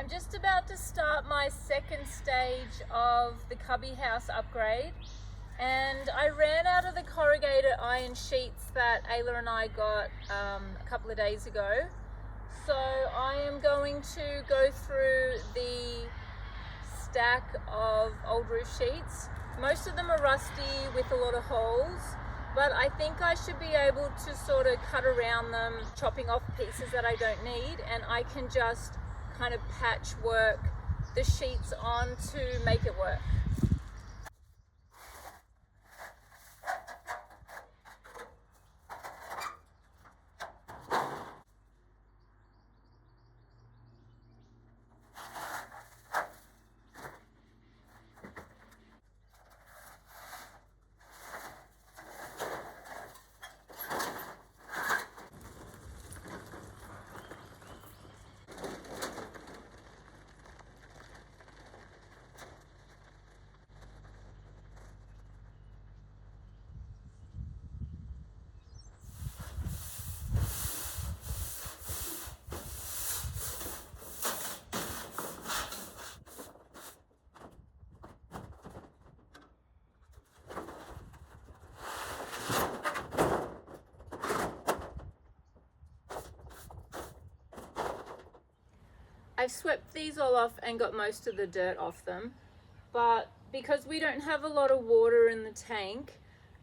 I'm just about to start my second stage of the Cubby House upgrade, and I ran out of the corrugated iron sheets that Ayla and I got a couple of days ago. So I am going to go through the stack of old roof sheets. Most of them are rusty with a lot of holes, but I think I should be able to sort of cut around them, chopping off pieces that I don't need, and I can just kind of patchwork the sheets on to make it work. I've swept these all off and got most of the dirt off them, but because we don't have a lot of water in the tank,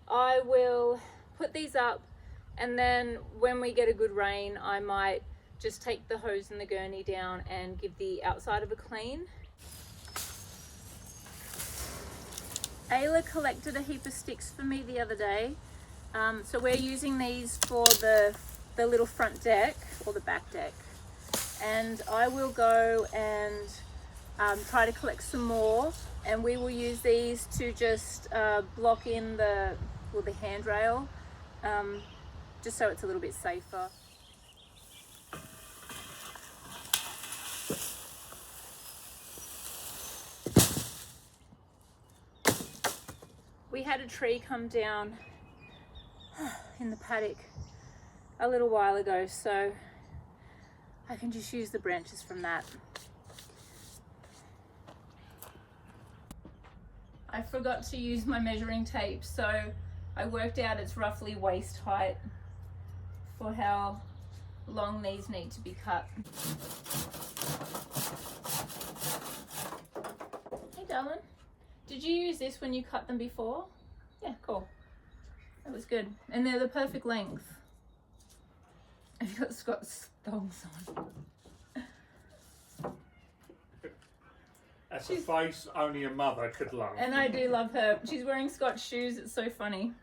I will put these up, and then when we get a good rain, I might just take the hose and the gurney down and give the outside of a clean. Ayla collected a heap of sticks for me the other day, so we're using these for the little front deck or the back deck. And I will go and try to collect some more, and we will use these to just block in the handrail, just so it's a little bit safer. We had a tree come down in the paddock a little while ago, so I can just use the branches from that. I forgot to use my measuring tape, so I worked out it's roughly waist height for how long these need to be cut. Hey darling, did you use this when you cut them before? Yeah, cool. That was good. And they're the perfect length. Have you got Scott's thongs on? That's a face only a mother could love. And I do love her. She's wearing Scott's shoes. It's so funny.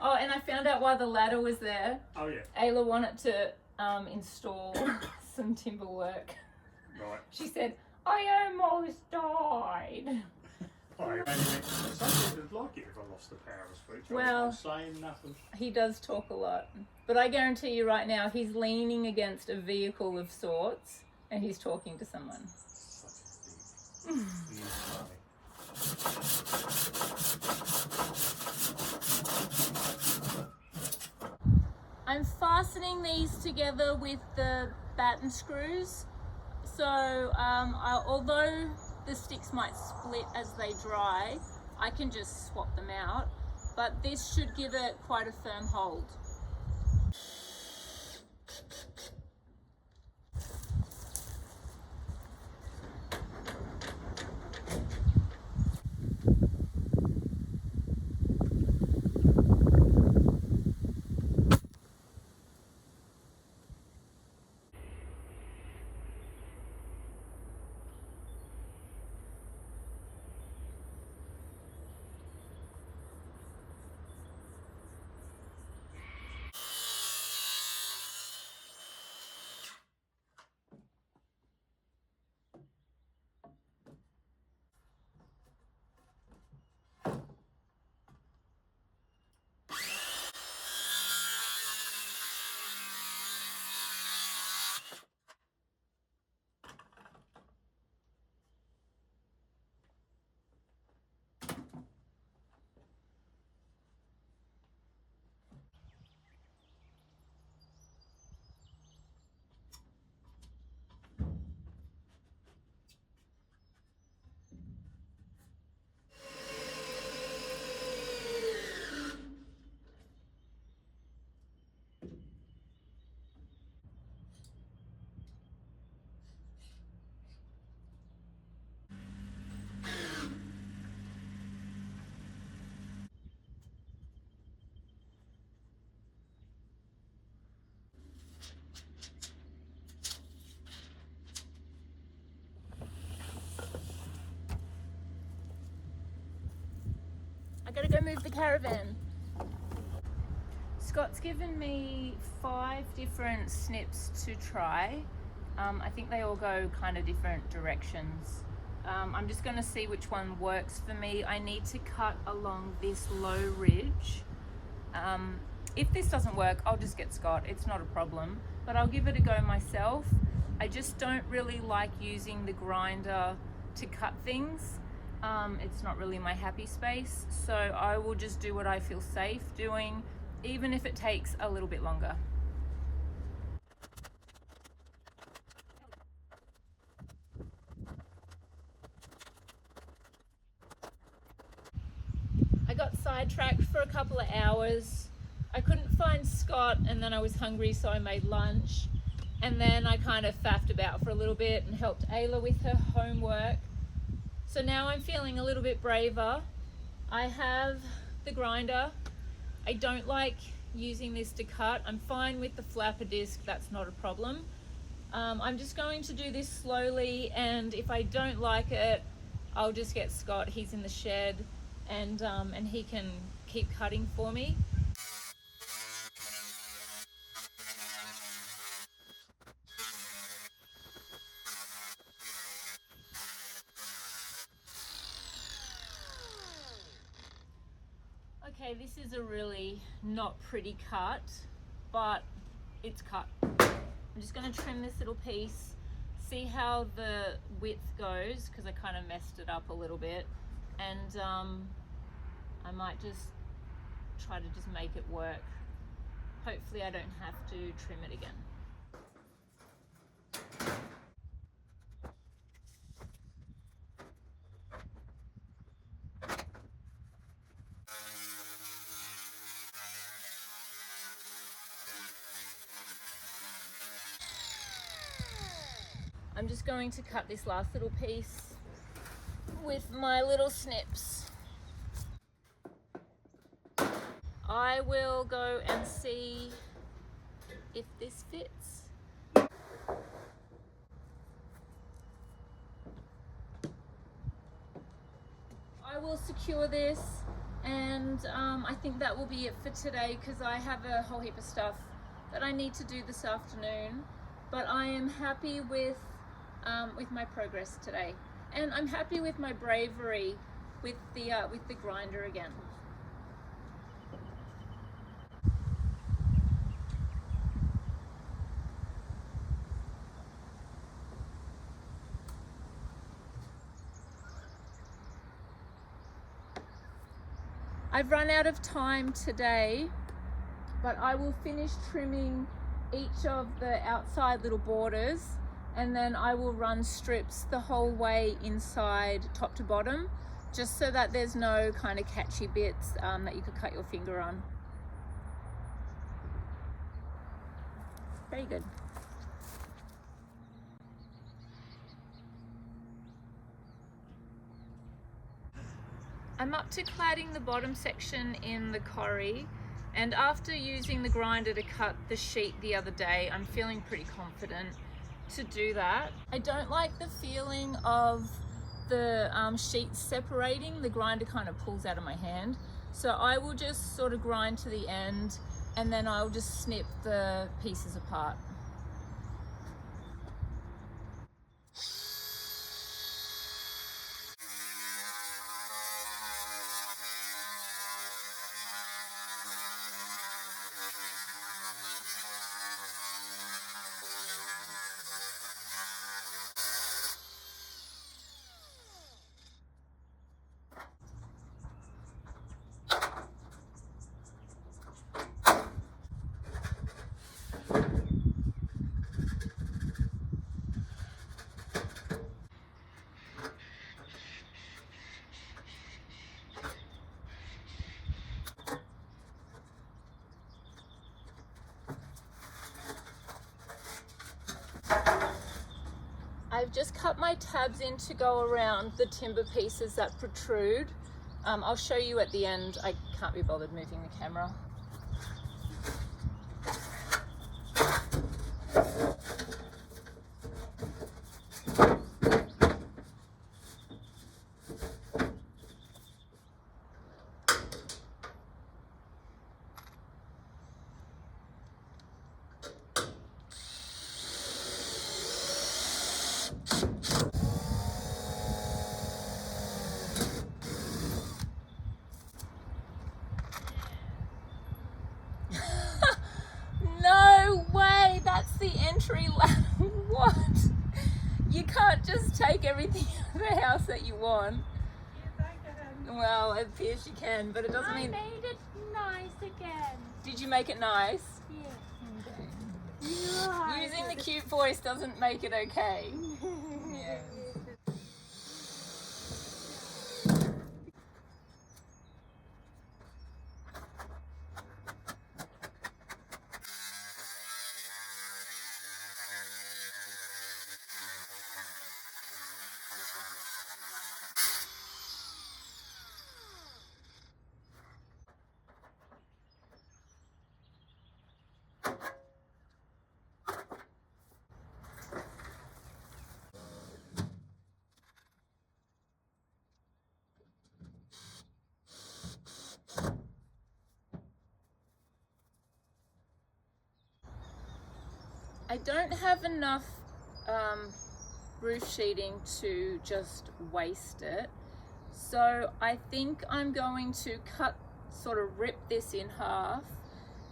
Oh, and I found out why the ladder was there. Oh yeah. Ayla wanted to install some timber work. Right. She said, I almost died. Somebody would like it if I lost the power of speech. Well, I'm saying nothing. He does talk a lot. But I guarantee you right now, he's leaning against a vehicle of sorts and he's talking to someone. I'm fastening these together with the batten screws. So although the sticks might split as they dry, I can just swap them out. But this should give it quite a firm hold. move the caravan. Scott's given me 5 different snips to try. I think they all go kind of different directions. I'm just going to see which one works for me. I need to cut along this low ridge. If this doesn't work, I'll just get Scott. It's not a problem, but I'll give it a go myself. I just don't really like using the grinder to cut things. It's not really my happy space, so I will just do what I feel safe doing, even if it takes a little bit longer. I got sidetracked for a couple of hours. I couldn't find Scott, and then I was hungry, so I made lunch. And then I kind of faffed about for a little bit and helped Ayla with her homework. So now I'm feeling a little bit braver. I have the grinder. I don't like using this to cut. I'm fine with the flapper disc, that's not a problem. I'm just going to do this slowly, and if I don't like it, I'll just get Scott. He's in the shed, and he can keep cutting for me. Okay, this is a really not pretty cut, but it's cut. I'm just going to trim this little piece, see how the width goes, because I kind of messed it up a little bit, and I might just try to just make it work. Hopefully I don't have to trim it again. I'm just going to cut this last little piece with my little snips. I will go and see if this fits. I will secure this, and I think that will be it for today, because I have a whole heap of stuff that I need to do this afternoon. But I am happy with my progress today, and I'm happy with my bravery with the grinder again. I've run out of time today, but I will finish trimming each of the outside little borders, and then I will run strips the whole way inside top to bottom, just so that there's no kind of catchy bits that you could cut your finger on. Very good. I'm up to cladding the bottom section in the corrie, and after using the grinder to cut the sheet the other day, I'm feeling pretty confident to do that. I don't like the feeling of the sheets separating. The grinder kind of pulls out of my hand, so I will just sort of grind to the end, and then I'll just snip the pieces apart. I've just cut my tabs in to go around the timber pieces that protrude. I'll show you at the end. I can't be bothered moving the camera. You can't just take everything out of the house that you want. Yes, I can. Well, it appears you can, but it doesn't mean... I made it nice again. Did you make it nice? Yes. Okay. Using the cute voice doesn't make it okay. Yeah. I don't have enough roof sheeting to just waste it, so I think I'm going to sort of rip this in half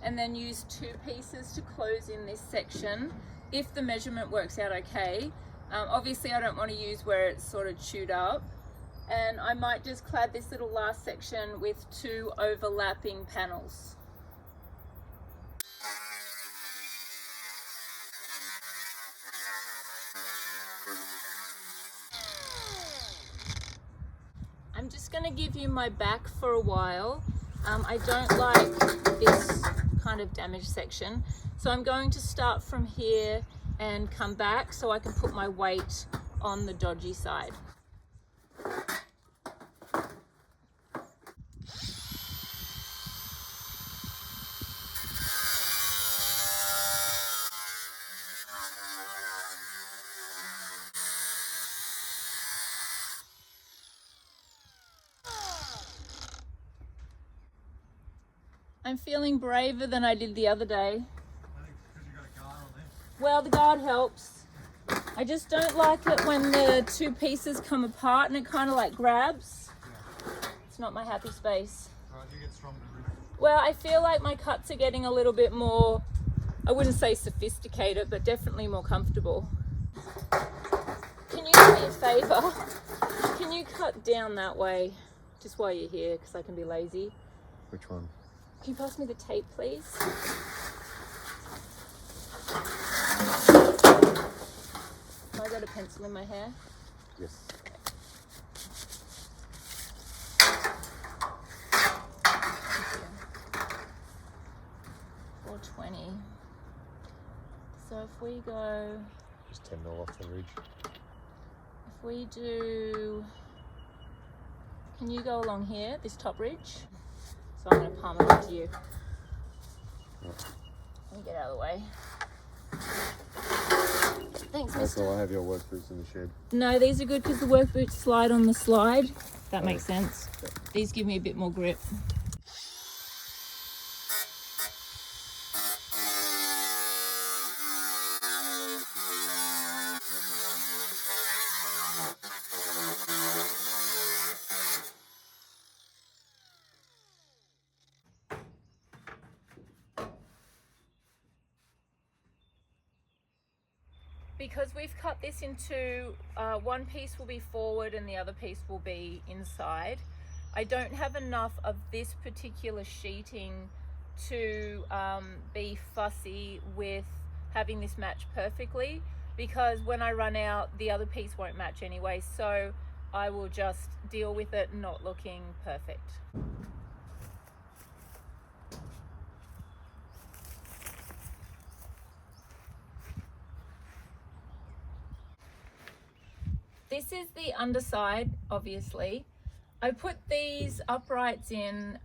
and then use 2 pieces to close in this section if the measurement works out okay. Obviously I don't want to use where it's sort of chewed up, and I might just clad this little last section with 2 overlapping panels. I'm just going to give you my back for a while. I don't like this kind of damaged section, so I'm going to start from here and come back so I can put my weight on the dodgy side. I'm feeling braver than I did the other day. I think because you got a guard on there. Well, the guard helps. I just don't like it when the 2 pieces come apart and it kind of like grabs. Yeah. It's not my happy space. Right, you get strong to roof. Well, I feel like my cuts are getting a little bit more, I wouldn't say sophisticated, but definitely more comfortable. Can you do me a favor? Can you cut down that way just while you're here, because I can be lazy? Which one? Can you pass me the tape, please? Have I got a pencil in my hair? Yes. $4.20. So if we go, Just 10 mil off the ridge. if we do, can you go along here, this top ridge? So I'm going to palm it up to you. Yep. Let me get out of the way. Thanks, Also, mister. I have your work boots in the shed. No, these are good because the work boots slide on the slide. That makes sense. These give me a bit more grip. Because we've cut this into, one piece will be forward and the other piece will be inside. I don't have enough of this particular sheeting to be fussy with having this match perfectly, because when I run out, the other piece won't match anyway, so I will just deal with it not looking perfect. This is the underside, obviously. I put these uprights in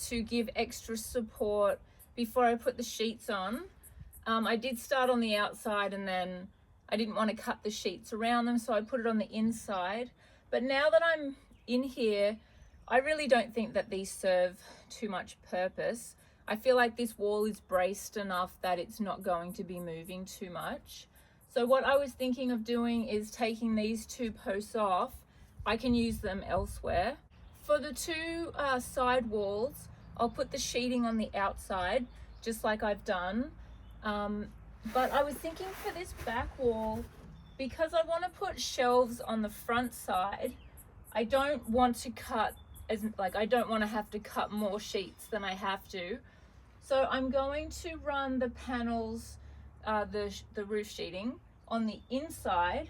to give extra support before I put the sheets on. I did start on the outside and then I didn't want to cut the sheets around them, so I put it on the inside. But now that I'm in here, I really don't think that these serve too much purpose. I feel like this wall is braced enough that it's not going to be moving too much. So what I was thinking of doing is taking these 2 posts off. I can use them elsewhere. For the 2 side walls, I'll put the sheeting on the outside, just like I've done. But I was thinking for this back wall, because I want to put shelves on the front side, I don't want to cut I don't want to have to cut more sheets than I have to. So I'm going to run the panels, the roof sheeting on the inside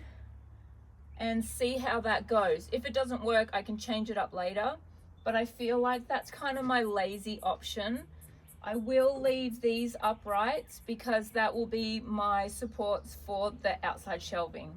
and see how that goes. If it doesn't work, I can change it up later, but I feel like that's kind of my lazy option. I will leave these uprights because that will be my supports for the outside shelving.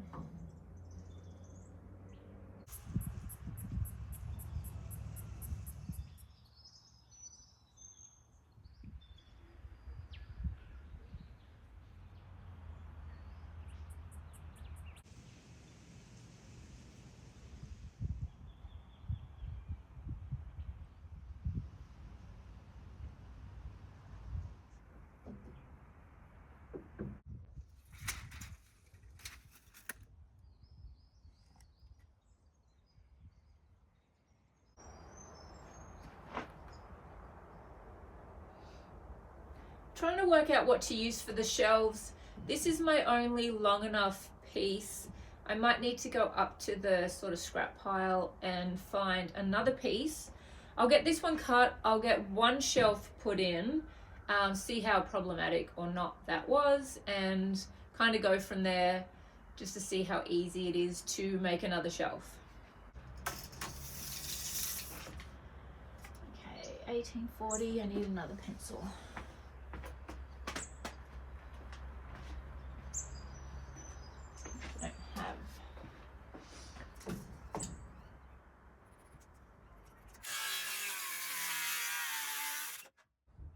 Trying to work out what to use for the shelves. This is my only long enough piece. I might need to go up to the sort of scrap pile and find another piece. I'll get this one cut, I'll get one shelf put in, see how problematic or not that was, and kind of go from there just to see how easy it is to make another shelf. Okay, 1840, I need another pencil.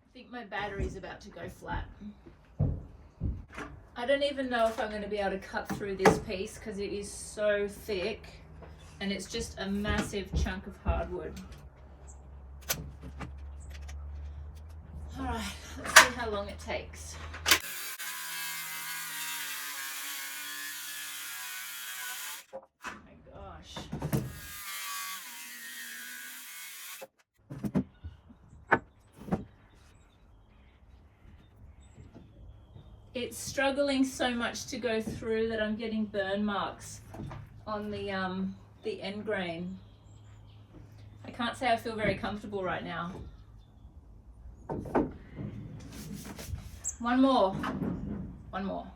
I think my battery's about to go flat. I don't even know if I'm going to be able to cut through this piece because it is so thick and it's just a massive chunk of hardwood. Alright, let's see how long it takes. Oh my gosh. It's struggling so much to go through that I'm getting burn marks on the end grain. I can't say I feel very comfortable right now. One more. One more.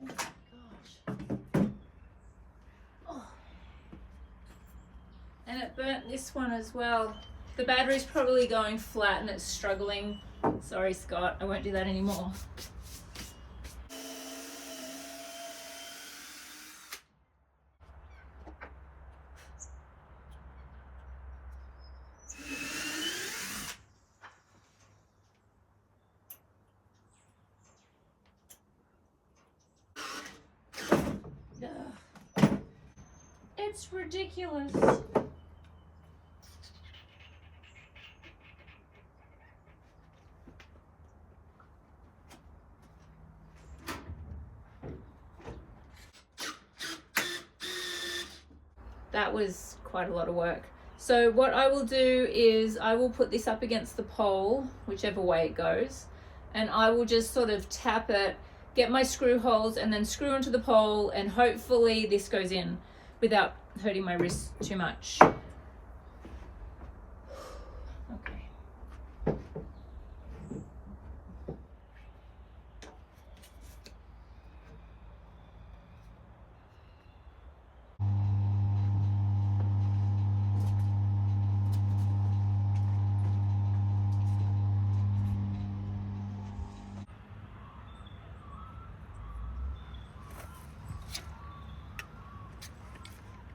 Gosh. Oh. And it burnt this one as well. The battery's probably going flat and it's struggling. Sorry, Scott, I won't do that anymore. Ugh. It's ridiculous. That was quite a lot of work. So what I will do is I will put this up against the pole, whichever way it goes, and I will just sort of tap it, get my screw holes, and then screw into the pole, and hopefully this goes in without hurting my wrist too much. Okay.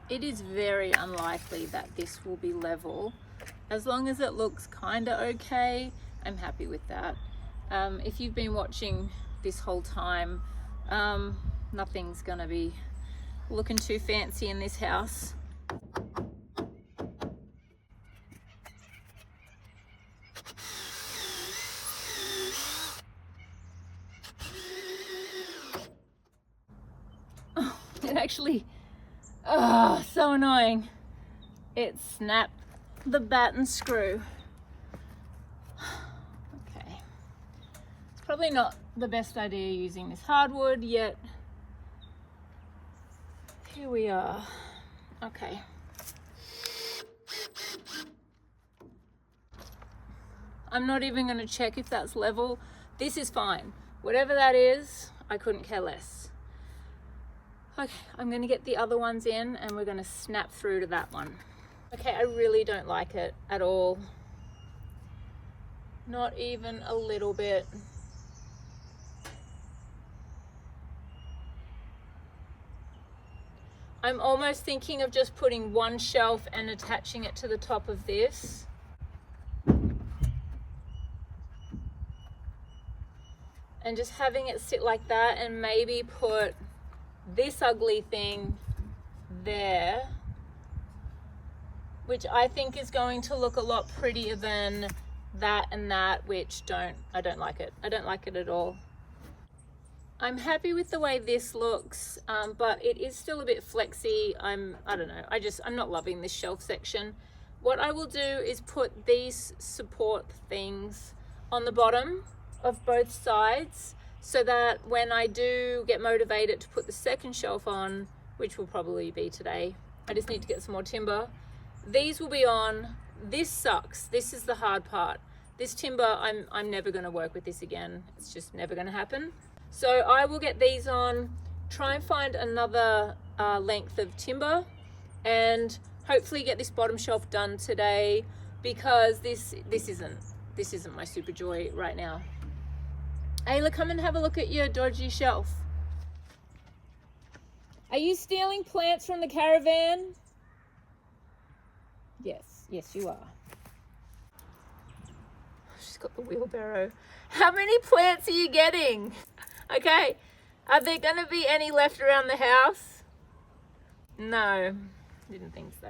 It is very unlikely that this will be level. As long as it looks kind of okay, I'm happy with that. If you've been watching this whole time, nothing's gonna be looking too fancy in this house. Oh, it actually, oh, so annoying. It snapped the batten screw. Okay. It's probably not the best idea using this hardwood, yet here we are. Okay. I'm not even going to check if that's level. This is fine. Whatever that is, I couldn't care less. Okay, I'm going to get the other ones in and we're going to snap through to that one. Okay, I really don't like it at all. Not even a little bit. I'm almost thinking of just putting one shelf and attaching it to the top of this. And just having it sit like that, and maybe put this ugly thing there, which I think is going to look a lot prettier than that and that, which I don't like it. I don't like it at all. I'm happy with the way this looks, but it is still a bit flexy. I don't know, I'm not loving this shelf section. What I will do is put these support things on the bottom of both sides, so that when I do get motivated to put the second shelf on, which will probably be today, I just need to get some more timber, these will be on. This sucks. This is the hard part. This timber, I'm never going to work with this again. It's just never going to happen. So I will get these on, try and find another length of timber, and hopefully get this bottom shelf done today, because this isn't my super joy right now. Ayla, come and have a look at your dodgy shelf. Are you stealing plants from the caravan? Yes, you are. She's got the wheelbarrow. How many plants are you getting? Okay, are there gonna be any left around the house? No, didn't think so.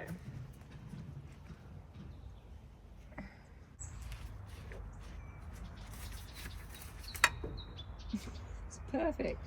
It's perfect.